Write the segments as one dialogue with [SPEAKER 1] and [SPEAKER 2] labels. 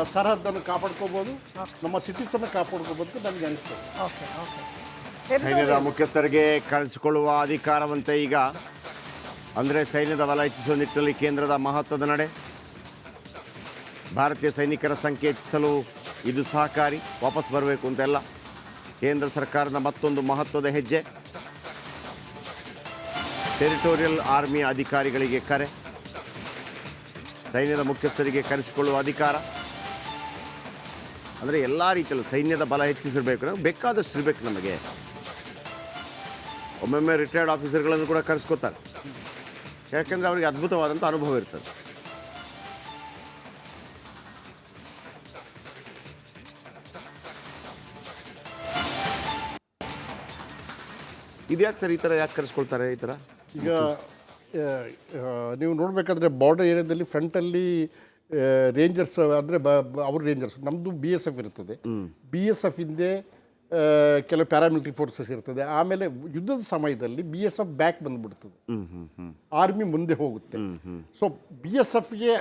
[SPEAKER 1] ಸರಹದ್ದನ್ನು ಕಾಪಾಡ್ಕೋಬೋದು, ನಮ್ಮ ಸಿಟಿಸನ್ನು ಕಾಪಾಡ್ಕೋಬೋದು ಅಂತ ನನಗೆ ಅನಿಸ್ತದೆ.
[SPEAKER 2] ಸೈನ್ಯದ ಮುಖ್ಯಸ್ಥರಿಗೆ ಕಳಿಸಿಕೊಳ್ಳುವ ಅಧಿಕಾರವಂತೆ ಈಗ ಅಂದರೆ ಸೈನ್ಯದ ಬಲ ಹೆಚ್ಚಿಸುವ ನಿಟ್ಟಿನಲ್ಲಿ ಕೇಂದ್ರದ ಮಹತ್ವದ ನಡೆ. ಭಾರತೀಯ ಸೈನಿಕರ ಸಂಖ್ಯೆ ಹೆಚ್ಚಿಸಲು ಇದು ಸಹಕಾರಿ. ವಾಪಸ್ ಬರಬೇಕು ಅಂತೆಲ್ಲ ಕೇಂದ್ರ ಸರ್ಕಾರದ ಮತ್ತೊಂದು ಮಹತ್ವದ ಹೆಜ್ಜೆ. ಟೆರಿಟೋರಿಯಲ್ ಆರ್ಮಿಯ ಅಧಿಕಾರಿಗಳಿಗೆ ಕರೆ. ಸೈನ್ಯದ ಮುಖ್ಯಸ್ಥರಿಗೆ ಕರೆಸಿಕೊಳ್ಳುವ ಅಧಿಕಾರ ಅಂದರೆ ಎಲ್ಲ ರೀತಿಯಲ್ಲೂ ಸೈನ್ಯದ ಬಲ ಹೆಚ್ಚಿಸಿರಬೇಕು. ಬೇಕಾದಷ್ಟು ಇರಬೇಕು ನಮಗೆ. ಒಮ್ಮೊಮ್ಮೆ ರಿಟೈರ್ಡ್ ಆಫೀಸರ್ಗಳನ್ನು ಕೂಡ ಕರೆಸ್ಕೋತಾರೆ, ಯಾಕೆಂದರೆ ಅವರಿಗೆ ಅದ್ಭುತವಾದಂಥ ಅನುಭವ ಇರ್ತದೆ. ಇದ್ಯಾಕೆ ಸರ್ ಈ ಥರ ಯಾಕೆ ಕರೆಸ್ಕೊಳ್ತಾರೆ ಈ ಥರ?
[SPEAKER 1] ಈಗ ನೀವು ನೋಡಬೇಕಾದ್ರೆ ಬಾರ್ಡರ್ ಏರಿಯಾದಲ್ಲಿ ಫ್ರಂಟಲ್ಲಿ ರೇಂಜರ್ಸ್ ಅಂದರೆ ಅವ್ರ ರೇಂಜರ್ಸ್, ನಮ್ಮದು BSF ಇರ್ತದೆ. BSF ಹಿಂದೆ ಕೆಲವು ಪ್ಯಾರಾಮಿಲಿಟರಿ ಫೋರ್ಸಸ್ ಇರ್ತದೆ. ಆಮೇಲೆ ಯುದ್ಧದ ಸಮಯದಲ್ಲಿ BSF ಬ್ಯಾಕ್ ಬಂದುಬಿಡ್ತದೆ, ಆರ್ಮಿ ಮುಂದೆ ಹೋಗುತ್ತೆ. ಸೊ BSFಗೆ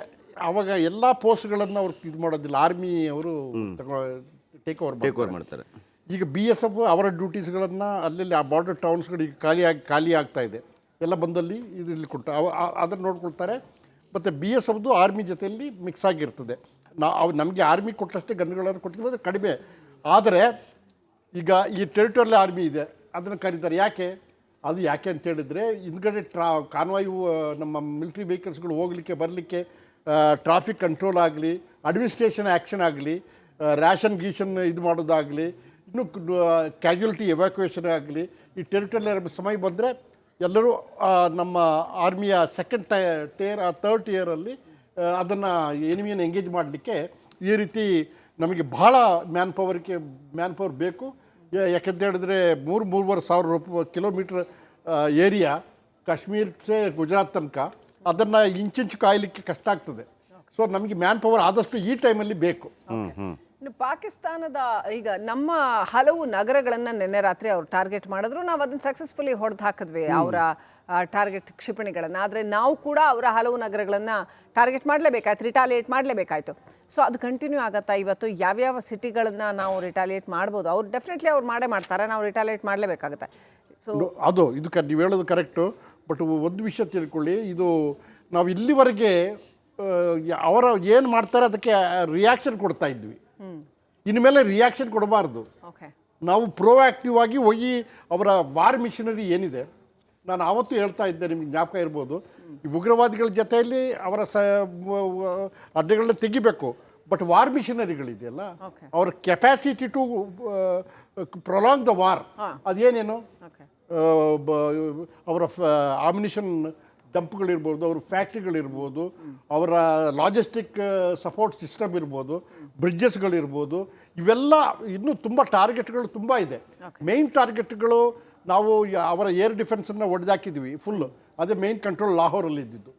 [SPEAKER 1] ಆವಾಗ ಎಲ್ಲ ಪೋಸ್ಟ್ಗಳನ್ನು ಅವ್ರು ಇದು ಮಾಡೋದಿಲ್ಲ, ಆರ್ಮಿ ಅವರು ಟೇಕ್ ಓವರ್
[SPEAKER 2] ಮಾಡ್ತಾರೆ.
[SPEAKER 1] ಈಗ BSF ಅವರ ಡ್ಯೂಟೀಸ್ಗಳನ್ನು ಅಲ್ಲಲ್ಲಿ ಆ ಬಾರ್ಡರ್ ಟೌನ್ಸ್ಗಳು ಈಗ ಖಾಲಿ ಆಗ್ತಾ ಇದೆ, ಎಲ್ಲ ಬಂದಲ್ಲಿ ಇದರಲ್ಲಿ ಕೊಟ್ಟು ಅದನ್ನು ನೋಡ್ಕೊಳ್ತಾರೆ. ಮತ್ತು BSFದು ಆರ್ಮಿ ಜೊತೆಯಲ್ಲಿ ಮಿಕ್ಸ್ ಆಗಿರ್ತದೆ. ನಮಗೆ ಆರ್ಮಿ ಕೊಟ್ಟಷ್ಟೇ ಗನ್ಗಳನ್ನು ಕೊಟ್ಟಿರ್ಬೋದು ಕಡಿಮೆ. ಆದರೆ ಈಗ ಈ ಟೆರಿಟೋರಿಯಲ್ ಆರ್ಮಿ ಇದೆ, ಅದನ್ನು ಕರೀತಾರೆ. ಅದು ಯಾಕೆ ಅಂತ ಹೇಳಿದರೆ ಹಿಂದ್ಗಡೆ ಕಾನ್ವಾಯು ನಮ್ಮ ಮಿಲಿಟ್ರಿ ವೆಹಿಕಲ್ಸ್ಗಳು ಹೋಗಲಿಕ್ಕೆ ಬರಲಿಕ್ಕೆ, ಟ್ರಾಫಿಕ್ ಕಂಟ್ರೋಲ್ ಆಗಲಿ, ಅಡ್ಮಿನಿಸ್ಟ್ರೇಷನ್ ಆ್ಯಕ್ಷನ್ ಆಗಲಿ, ರ್ಯಾಷನ್ ಗೀಷನ್ ಇದು ಮಾಡೋದಾಗಲಿ, ಇನ್ನು ಕ್ಯಾಜುಯಾಲಿಟಿ ಎವ್ಯಾಕ್ಯುಯೇಷನ್ ಆಗಲಿ, ಈ ಟೆರಿಟೋರಿಯಲ್ ಸಮಯ ಬಂದರೆ ಎಲ್ಲರೂ ನಮ್ಮ ಆರ್ಮಿಯ ಸೆಕೆಂಡ್ ಟೇರ್ ಥರ್ಡ್ ಟೇರಲ್ಲಿ ಅದನ್ನು ಎನಿಮಿಯನ್ನು ಎಂಗೇಜ್ ಮಾಡಲಿಕ್ಕೆ ಈ ರೀತಿ ನಮಗೆ ಬಹಳ ಮ್ಯಾನ್ ಪವರ್ ಬೇಕು. ಯಾಕೆಂತ ಹೇಳಿದ್ರೆ 3,500 ಕಿಲೋಮೀಟ್ರ್ ಏರಿಯಾ ಕಾಶ್ಮೀರ ಗುಜರಾತ್ ತನಕ ಅದನ್ನು ಇಂಚಿಂಚು ಕಾಯಲಿಕ್ಕೆ ಕಷ್ಟ ಆಗ್ತದೆ. ಸೊ ನಮಗೆ ಮ್ಯಾನ್ ಪವರ್ ಆದಷ್ಟು ಈ ಟೈಮಲ್ಲಿ ಬೇಕು.
[SPEAKER 3] ಪಾಕಿಸ್ತಾನದ ಈಗ ನಮ್ಮ ಹಲವು ನಗರಗಳನ್ನು ನಿನ್ನೆ ರಾತ್ರಿ ಅವ್ರು ಟಾರ್ಗೆಟ್ ಮಾಡಿದ್ರು, ನಾವು ಅದನ್ನು ಸಕ್ಸಸ್ಫುಲಿ ಹೊಡೆದು ಹಾಕಿದ್ವಿ ಅವರ ಟಾರ್ಗೆಟ್ ಕ್ಷಿಪಣಿಗಳನ್ನು. ಆದರೆ ನಾವು ಕೂಡ ಅವರ ಹಲವು ನಗರಗಳನ್ನು ಟಾರ್ಗೆಟ್ ಮಾಡಲೇಬೇಕಾಯ್ತು, ರಿಟಾಲಿಯೇಟ್ ಮಾಡಲೇಬೇಕಾಯ್ತು. ಸೊ ಅದು ಕಂಟಿನ್ಯೂ ಆಗುತ್ತಾ ಇವತ್ತು? ಯಾವ್ಯಾವ ಸಿಟಿಗಳನ್ನು ನಾವು ರಿಟಾಲಿಯೇಟ್ ಮಾಡ್ಬೋದು? ಅವ್ರು ಡೆಫಿನೆಟ್ಲಿ ಅವ್ರು ಮಾಡ್ತಾರೆ, ನಾವು ರಿಟಾಲಿಯೇಟ್ ಮಾಡಲೇಬೇಕಾಗುತ್ತೆ. ಸೊ
[SPEAKER 1] ನೀವು ಹೇಳೋದು ಕರೆಕ್ಟು. ಬಟ್ ಒಂದು ವಿಷಯ ತಿಳ್ಕೊಳ್ಳಿ, ಇದು ನಾವು ಇಲ್ಲಿವರೆಗೆ ಅವರ ಏನು ಮಾಡ್ತಾರೆ ಅದಕ್ಕೆ ರಿಯಾಕ್ಷನ್ ಕೊಡ್ತಾ ಇದ್ವಿ. ಇನ್ಮೇಲೆ ರಿಯಾಕ್ಷನ್ ಕೊಡಬಾರ್ದು. ನಾವು ಪ್ರೋಆಕ್ಟಿವ್ ಆಗಿ ಹೋಗಿ ಅವರ ವಾರ್ ಮಿಷನರಿ ಏನಿದೆ, ನಾನು ಆವತ್ತು ಹೇಳ್ತಾ ಇದ್ದೆ, ನಿಮಗೆ ಜ್ಞಾಪಕ ಇರ್ಬೋದು, ಈ ಉಗ್ರವಾದಿಗಳ ಜೊತೆಯಲ್ಲಿ ಅವರ ಅಡ್ಡೆಗಳನ್ನ ತೆಗಿಬೇಕು. ಬಟ್ ವಾರ್ ಮಿಷನರಿಗಳಿದೆಯಲ್ಲ, ಅವರ capacity to prolong the war ಅದೇನೇನು, ಅವರ ಆಮಿನಿಷನ್ ಡಂಪ್ಗಳಿರ್ಬೋದು, ಅವ್ರ ಫ್ಯಾಕ್ಟ್ರಿಗಳಿರ್ಬೋದು, ಅವರ ಲಾಜಿಸ್ಟಿಕ್ ಸಪೋರ್ಟ್ ಸಿಸ್ಟಮ್ ಇರ್ಬೋದು, ಬ್ರಿಡ್ಜಸ್ಗಳಿರ್ಬೋದು, ಇವೆಲ್ಲ ಇನ್ನೂ ತುಂಬ ಟಾರ್ಗೆಟ್ಗಳು ತುಂಬ ಇದೆ. ಮೇಯ್ನ್ ಟಾರ್ಗೆಟ್ಗಳು ನಾವು ಅವರ ಏರ್ ಡಿಫೆನ್ಸನ್ನು ಹೊಡೆದಾಕಿದ್ವಿ ಫುಲ್ಲು. ಅದೇ ಮೇಯ್ನ್ ಕಂಟ್ರೋಲ್ ಲಾಹೋರಲ್ಲಿ ಇದ್ದಿದ್ದು,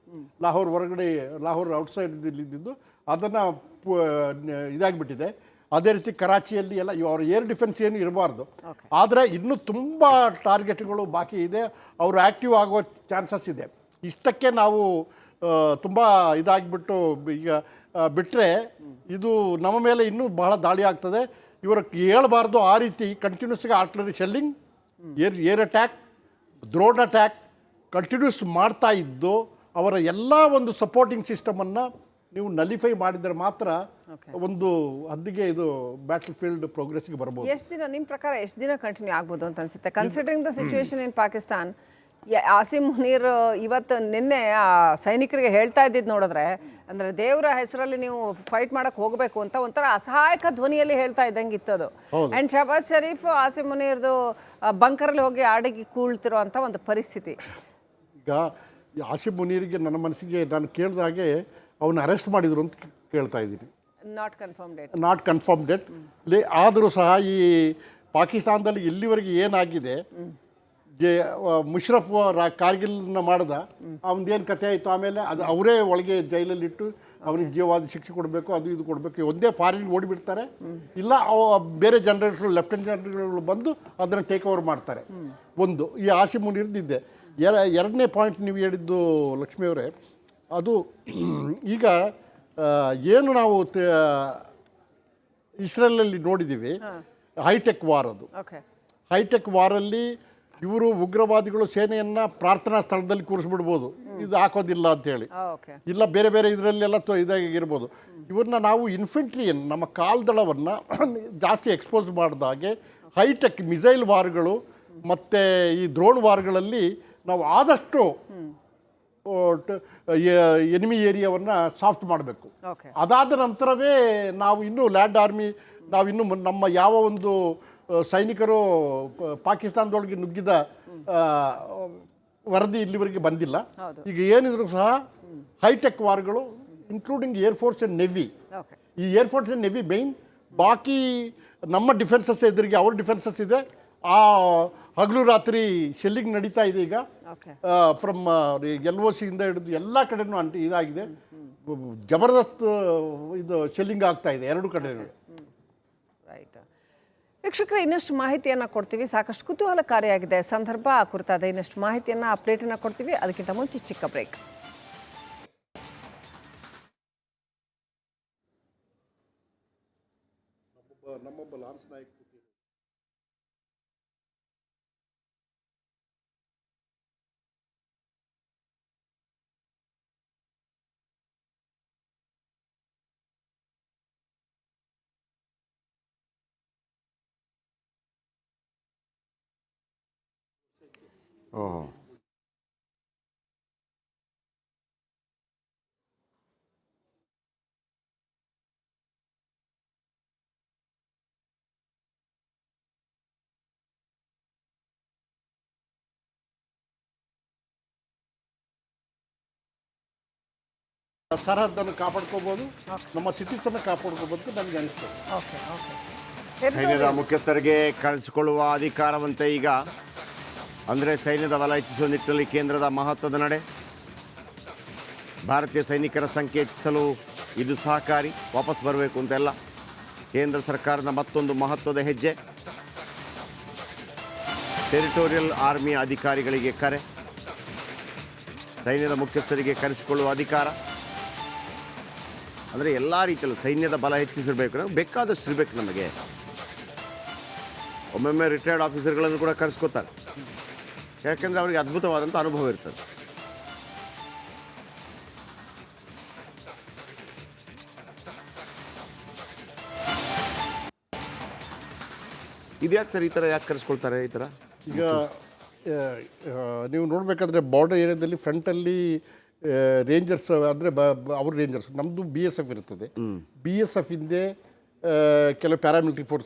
[SPEAKER 1] ಲಾಹೋರ್ ಹೊರಗಡೆ, ಲಾಹೋರ್ ಔಟ್ಸೈಡಲ್ಲಿ ಇದ್ದಿದ್ದು, ಅದನ್ನು ಇದಾಗಿಬಿಟ್ಟಿದೆ. ಅದೇ ರೀತಿ ಕರಾಚಿಯಲ್ಲಿ ಎಲ್ಲ ಅವರ ಏರ್ ಡಿಫೆನ್ಸ್ ಏನು ಇರಬಾರ್ದು. ಆದರೆ ಇನ್ನೂ ತುಂಬ ಟಾರ್ಗೆಟ್ಗಳು ಬಾಕಿ ಇದೆ, ಅವರು ಆ್ಯಕ್ಟಿವ್ ಆಗೋ ಚಾನ್ಸಸ್ ಇದೆ. ಇಷ್ಟಕ್ಕೆ ನಾವು ತುಂಬ ಇದಾಗಿಬಿಟ್ಟು ಈಗ ಬಿಟ್ಟರೆ ಇದು ನಮ್ಮ ಮೇಲೆ ಇನ್ನೂ ಬಹಳ ದಾಳಿ ಆಗ್ತದೆ. ಇವರಿಗೆ ಹೇಳಬಾರ್ದು ಆ ರೀತಿ ಕಂಟಿನ್ಯೂಸ್ಗೆ artillery shelling, air attack, drone attack continues ಮಾಡ್ತಾ ಇದ್ದು ಅವರ ಎಲ್ಲ ಒಂದು ಸಪೋರ್ಟಿಂಗ್ ಸಿಸ್ಟಮನ್ನು ನೀವು ನಲಿಫೈ ಮಾಡಿದರೆ ಮಾತ್ರ ಒಂದು ಹದ್ದಿಗೆ ಇದು ಬ್ಯಾಟಲ್ ಫೀಲ್ಡ್ ಪ್ರೋಗ್ರೆಸ್ಗೆ ಬರ್ಬೋದು.
[SPEAKER 3] ಎಷ್ಟು ದಿನ ನಿಮ್ಮ ಪ್ರಕಾರ ಎಷ್ಟು ದಿನ ಕಂಟಿನ್ಯೂ ಆಗ್ಬೋದು ಅಂತ ಅನ್ಸುತ್ತೆ, considering the situation in Pakistan? Awesome Munir ಇವತ್ತು ನಿನ್ನೆ ಸೈನಿಕರಿಗೆ ಹೇಳ್ತಾ ಇದ್ದಿದ್ದು ನೋಡಿದ್ರೆ, ಅಂದರೆ ದೇವರ ಹೆಸರಲ್ಲಿ ನೀವು ಫೈಟ್ ಮಾಡಕ್ಕೆ ಹೋಗಬೇಕು ಅಂತ ಒಂಥರ ಅಸಹಾಯಕ ಧ್ವನಿಯಲ್ಲಿ ಹೇಳ್ತಾ ಇದ್ದಂಗೆ ಇತ್ತದು. ಆ್ಯಂಡ್ ಶಹಬಾಜ್ ಶರೀಫ್ ಆಸಿಮ್ ಮುನೀರ್ದು ಬಂಕರಲ್ಲಿ ಹೋಗಿ ಆಡಿಗೆ ಕೂಳ್ತಿರೋ ಅಂಥ ಒಂದು ಪರಿಸ್ಥಿತಿ.
[SPEAKER 1] ಈಗ ಆಸಿಮ್ ಮುನೀರಿಗೆ ನನ್ನ ಮನಸ್ಸಿಗೆ ನಾನು ಕೇಳಿದಾಗೆ ಅವನ್ನ ಅರೆಸ್ಟ್ ಮಾಡಿದ್ರು ಅಂತ ಕೇಳ್ತಾ ಇದ್ದೀನಿ. ನಾಟ್ ಕನ್ಫರ್ಮ್ ಡೇಟ್ ಆದರೂ ಸಹ ಈ ಪಾಕಿಸ್ತಾನದಲ್ಲಿ ಇಲ್ಲಿವರೆಗೆ ಏನಾಗಿದೆ, ಮುಷರಫ್ ಕಾರ್ಗಿಲ್ನ ಮಾಡ್ದ, ಅವನದೇನು ಕಥೆ ಆಯಿತು, ಆಮೇಲೆ ಅದು ಅವರೇ ಒಳಗೆ ಜೈಲಲ್ಲಿಟ್ಟು ಅವನಿಗೆ ಜೀವವಾದ ಶಿಕ್ಷೆ ಕೊಡಬೇಕು, ಅದು ಇದು ಕೊಡಬೇಕು. ಒಂದೇ ಫಾರಿನ್ ಓಡಿಬಿಡ್ತಾರೆ, ಇಲ್ಲ ಬೇರೆ ಜನರಲ್ಗಳು ಲೆಫ್ಟಿನೆಂಟ್ ಜನರಲ್ಗಳು ಬಂದು ಅದನ್ನು ಟೇಕ್ ಓವರ್ ಮಾಡ್ತಾರೆ. ಒಂದು ಈ ಆಸಿಮ್ ಮುನೀರ್ದಿದ್ದೆ. ಎರಡನೇ ಪಾಯಿಂಟ್ ನೀವು ಹೇಳಿದ್ದು ಲಕ್ಷ್ಮಿಯವರೇ, ಅದು ಈಗ ಏನು ನಾವು ಇಸ್ರೇಲಲ್ಲಿ ನೋಡಿದ್ದೀವಿ, ಹೈಟೆಕ್ ವಾರ್ ಅದು.
[SPEAKER 3] ಓಕೆ.
[SPEAKER 1] ಹೈಟೆಕ್ ವಾರಲ್ಲಿ ಇವರು ಉಗ್ರವಾದಿಗಳು ಸೇನೆಯನ್ನು ಪ್ರಾರ್ಥನಾ ಸ್ಥಳದಲ್ಲಿ ಕೂರಿಸ್ಬಿಡ್ಬೋದು, ಇದು ಹಾಕೋದಿಲ್ಲ ಅಂತೇಳಿ.
[SPEAKER 3] ಓಕೆ.
[SPEAKER 1] ಇಲ್ಲ ಬೇರೆ ಬೇರೆ ಇದರಲ್ಲೆಲ್ಲ ಇದಾಗಿರ್ಬೋದು. ಇವ್ರನ್ನ ನಾವು ಇನ್ಫೆಂಟ್ರಿಯನ್ನು, ನಮ್ಮ ಕಾಲ್ದಳವನ್ನು ಜಾಸ್ತಿ ಎಕ್ಸ್ಪೋಸ್ ಮಾಡಿದಾಗೆ ಹೈಟೆಕ್ ಮಿಸೈಲ್ ವಾರ್ಗಳು ಮತ್ತು ಈ ಡ್ರೋನ್ ವಾರ್ಗಳಲ್ಲಿ ನಾವು ಆದಷ್ಟು ಎನಿಮಿ ಏರಿಯಾವನ್ನು ಸಾಫ್ಟ್ ಮಾಡಬೇಕು.
[SPEAKER 3] ಓಕೆ.
[SPEAKER 1] ಅದಾದ ನಂತರವೇ ನಾವು ಇನ್ನೂ ಲ್ಯಾಂಡ್ ಆರ್ಮಿ, ನಾವಿನ್ನೂ ನಮ್ಮ ಯಾವ ಒಂದು ಸೈನಿಕರು ಪಾಕಿಸ್ತಾನದೊಳಗೆ ನುಗ್ಗಿದ ವರದಿ ಇಲ್ಲಿವರೆಗೆ ಬಂದಿಲ್ಲ. ಈಗ ಏನಿದ್ರು ಸಹ ಹೈಟೆಕ್ ವಾರ್ಗಳು ಇನ್ಕ್ಲೂಡಿಂಗ್ ಏರ್ಫೋರ್ಸ್ ಆ್ಯಂಡ್ ನೆವಿ. ಈ ಏರ್ಫೋರ್ಸ್ ಆ್ಯಂಡ್ ನೆವಿ ಮೇಯ್ನ್. ಬಾಕಿ ನಮ್ಮ ಡಿಫೆನ್ಸಸ್ ಎದುರಿಗೆ ಅವ್ರ ಡಿಫೆನ್ಸಸ್ ಇದೆ. ಆ ಹಗಲು ರಾತ್ರಿ ಶೆಲ್ಲಿಂಗ್ ನಡೀತಾ ಇದೆ ಈಗ. ಫ್ರಮ್ LOCಯಿಂದ ಹಿಡಿದು ಎಲ್ಲ ಕಡೆನೂ ಇದಾಗಿದೆ. ಜಬರ್ದಸ್ತ್ ಇದು ಶೆಲ್ಲಿಂಗ್ ಆಗ್ತಾ ಇದೆ ಎರಡು ಕಡೆ.
[SPEAKER 3] ರೈಟ್. ವೀಕ್ಷಕರೇ, ಇನ್ನಷ್ಟು ಮಾಹಿತಿಯನ್ನು ಕೊಡ್ತೀವಿ. ಸಾಕಷ್ಟು ಕುತೂಹಲಕಾರಿಯಾಗಿದೆ ಸಂದರ್ಭ ಕುರಿತಾದ ಇನ್ನಷ್ಟು ಮಾಹಿತಿಯನ್ನು, ಅಪ್ಡೇಟನ್ನು ಕೊಡ್ತೀವಿ. ಅದಕ್ಕಿಂತ ಮುಂಚೆ ಚಿಕ್ಕ ಬ್ರೇಕ್.
[SPEAKER 2] ಓಹೋ.
[SPEAKER 1] ಸರಹದ್ದನ್ನು ಕಾಪಾಡ್ಕೋಬೋದು, ನಮ್ಮ ಸಿಟೀಸನ್ನು ಕಾಪಾಡ್ಕೋಬೋದು ನನಗೆ ಅನಿಸ್ತದೆ.
[SPEAKER 3] ಓಕೆ. ಓಕೆ.
[SPEAKER 2] ಸೈನ್ಯದ ಮುಖ್ಯಸ್ಥರಿಗೆ ಕಳಿಸಿಕೊಳ್ಳುವ ಅಧಿಕಾರವಂತೆ ಈಗ, ಅಂದರೆ ಸೈನ್ಯದ ಬಲ ಹೆಚ್ಚಿಸುವ ನಿಟ್ಟಿನಲ್ಲಿ ಕೇಂದ್ರದ ಮಹತ್ವದ ನಡೆ. ಭಾರತೀಯ ಸೈನಿಕರ ಸಂಖ್ಯೆ ಹೆಚ್ಚಿಸಲು ಇದು ಸಹಕಾರಿ. ವಾಪಸ್ ಬರಬೇಕು ಅಂತೆಲ್ಲ ಕೇಂದ್ರ ಸರ್ಕಾರದ ಮತ್ತೊಂದು ಮಹತ್ವದ ಹೆಜ್ಜೆ. ಟೆರಿಟೋರಿಯಲ್ ಆರ್ಮಿಯ ಅಧಿಕಾರಿಗಳಿಗೆ ಕರೆ. ಸೈನ್ಯದ ಮುಖ್ಯಸ್ಥರಿಗೆ ಕರೆಸಿಕೊಳ್ಳುವ ಅಧಿಕಾರ, ಅಂದರೆ ಎಲ್ಲ ರೀತಿಯಲ್ಲೂ ಸೈನ್ಯದ ಬಲ ಹೆಚ್ಚಿಸಿರಬೇಕು. ನಮಗೆ ಬೇಕಾದಷ್ಟು ಇರಬೇಕು. ನಮಗೆ ಒಮ್ಮೊಮ್ಮೆ ರಿಟೈರ್ಡ್ ಆಫೀಸರ್ಗಳನ್ನು ಕೂಡ ಕರೆಸ್ಕೋತಾರೆ, ಯಾಕೆಂದರೆ ಅವರಿಗೆ ಅದ್ಭುತವಾದಂಥ ಅನುಭವ ಇರ್ತದೆ. ಇದ್ಯಾಕೆ ಸರ್ ಈ ಥರ ಯಾಕೆ ಕರೆಸ್ಕೊಳ್ತಾರೆ ಈ ಥರ?
[SPEAKER 1] ಈಗ ನೀವು ನೋಡಬೇಕಾದ್ರೆ ಬಾರ್ಡರ್ ಏರಿಯಾದಲ್ಲಿ ಫ್ರಂಟಲ್ಲಿ ರೇಂಜರ್ಸ್ ಅಂದರೆ ಅವ್ರ ರೇಂಜರ್ಸ್, ನಮ್ಮದು BSF ಇರ್ತದೆ. BSF ಹಿಂದೆ ಕೆಲವು ಪ್ಯಾರಾಮಿಲಿಟರಿ ಫೋರ್ಸಸ್